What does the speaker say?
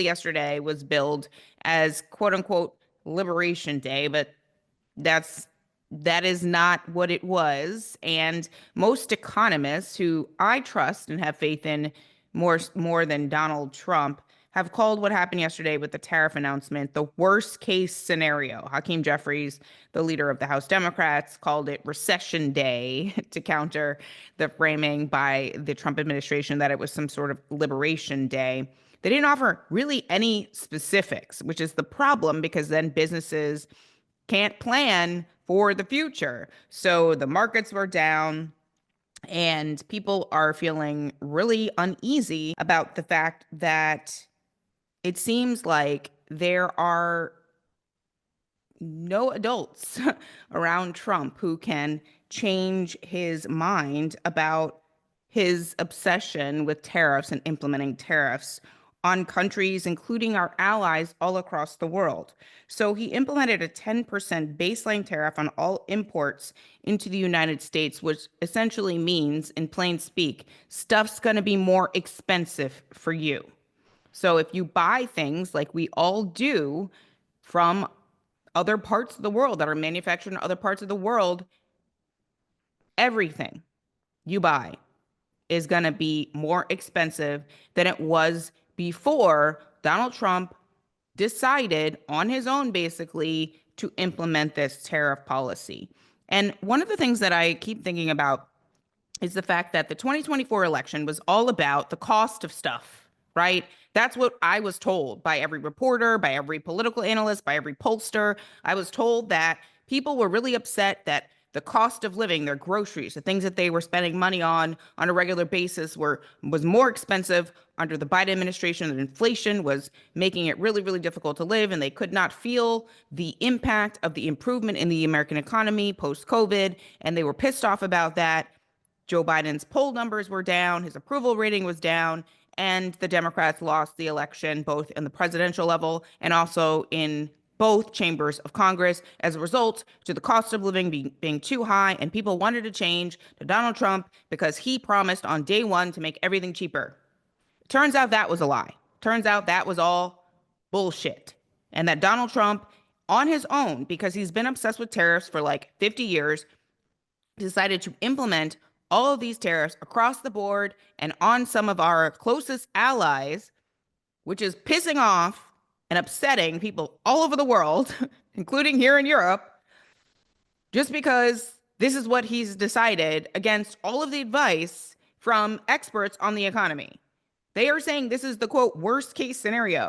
yesterday was billed as quote unquote Liberation Day, but that's that is not what it was. And most economists who I trust and have faith in more than Donald Trump have called what happened yesterday with the tariff announcement the worst case scenario. Hakeem Jeffries, the leader of the House Democrats, called it recession day to counter the framing by the Trump administration that it was some sort of liberation day. They didn't offer really any specifics, which is the problem because then businesses can't plan for the future. So the markets were down and people are feeling really uneasy about the fact that it seems like there are no adults around Trump who can change his mind about his obsession with tariffs and implementing tariffs on countries, including our allies all across the world. So he implemented a 10% baseline tariff on all imports into the United States, which essentially means, in plain speak, stuff's going to be more expensive for you. So if you buy things like we all do from other parts of the world that are manufactured in other parts of the world, everything you buy is going to be more expensive than it was before Donald Trump decided on his own, basically, to implement this tariff policy. And one of the things that I keep thinking about is the fact that the 2024 election was all about the cost of stuff, right? That's what I was told by every reporter, by every political analyst, by every pollster. I was told that people were really upset that the cost of living, their groceries, the things that they were spending money on a regular basis was more expensive under the Biden administration, and inflation was making it really, really difficult to live, and they could not feel the impact of the improvement in the American economy post-COVID, and they were pissed off about that. Joe Biden's poll numbers were down, his approval rating was down, and the Democrats lost the election both in the presidential level and also in both chambers of Congress as a result to the cost of living being too high, and people wanted to change to Donald Trump because he promised on day one to make everything cheaper. Turns out that was a lie. Turns out that was all bullshit. And that Donald Trump, on his own, because he's been obsessed with tariffs for like 50 years, decided to implement all of these tariffs across the board and on some of our closest allies, which is pissing off and upsetting people all over the world, including here in Europe, just because this is what he's decided against all of the advice from experts on the economy. They are saying this is the quote worst case scenario.